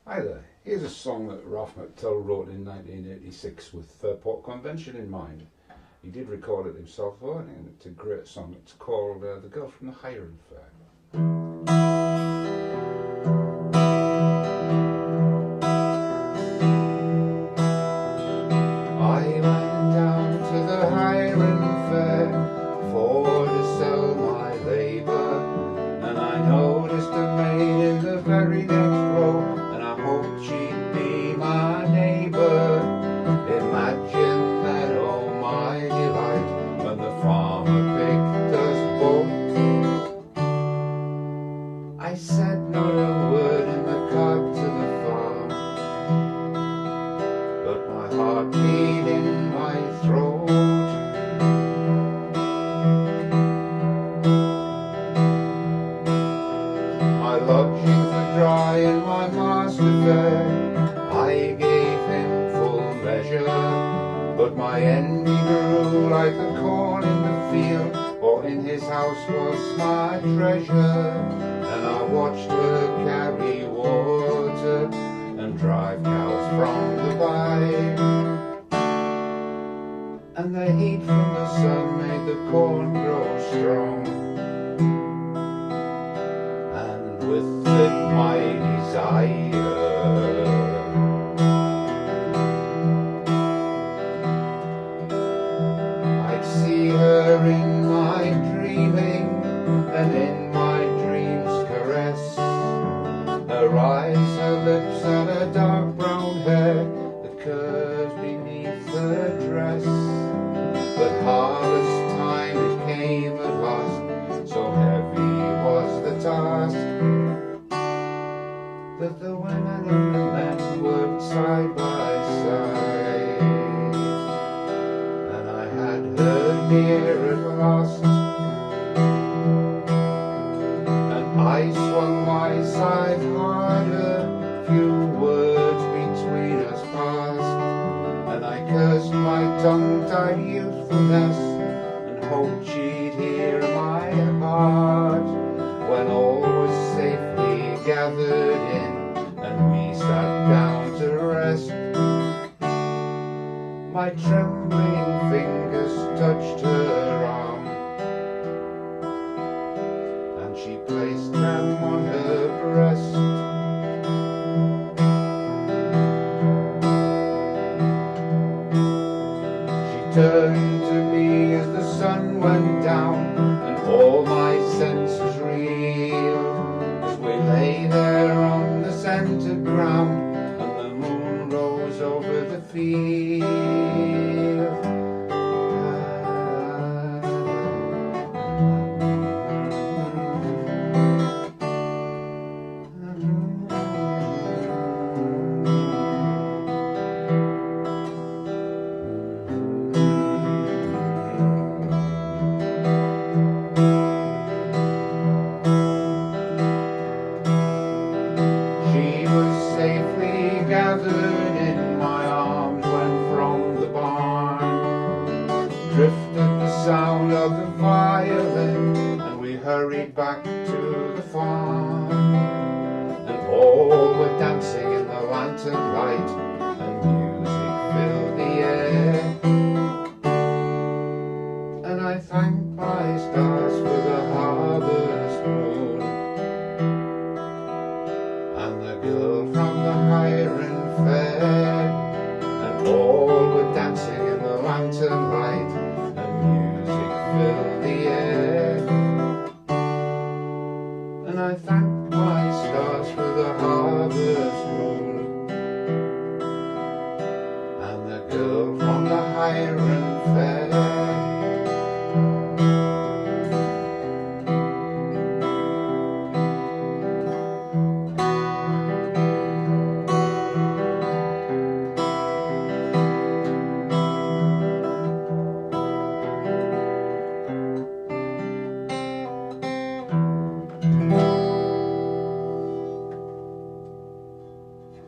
Hi there, here's a song that Ralph McTell wrote in 1986 with Fairport Convention in mind. He did record it himself though, and it's a great song. It's called The Girl from the Hiring Fair. I went down to the hiring fair for to sell my labour, and I noticed a maid in the very next row, and I hoped she'd be my neighbour. Imagine that, oh my delight, when the farmer picked us both. I said not a word in the cart to the farm, but my heart beat in my throat. My lodgings were dry and my master fair. I gave him full measure, but my envy grew like the corn in the field, for in his house was my treasure. And I watched her carry water and drive cows from the by, and the heat from the sun made the corn grow strong, and with it my desire. I'd see her in my dreaming, and in my dreams caress her eyes, her lips, and her dark brown hair that curves beneath her dress. But harvest time it came at last, so heavy was the task, that the women and the men worked side by side, and I had her near at last. And I swung my scythe harder, few words between us passed, and I cursed my tongue-tied youthfulness, and hoped she'd hear my heart, when all was safely gathered in, and we sat down to rest. My trembling fingers touched her arm, and she placed them on her breast. She turned to me as the sun went down, and all my senses reeled, as we lay there on the scented ground, and the moon rose over the field. She was safely gathered in my arms when from the barn drifted the sound of the violin, and we hurried back to the farm, and all were dancing in the lantern light, and music filled the air. And I thanked my stars for the harvest moon, and the girl from the hiring fair, and all were dancing in the lantern light, and music filled the air. And I thanked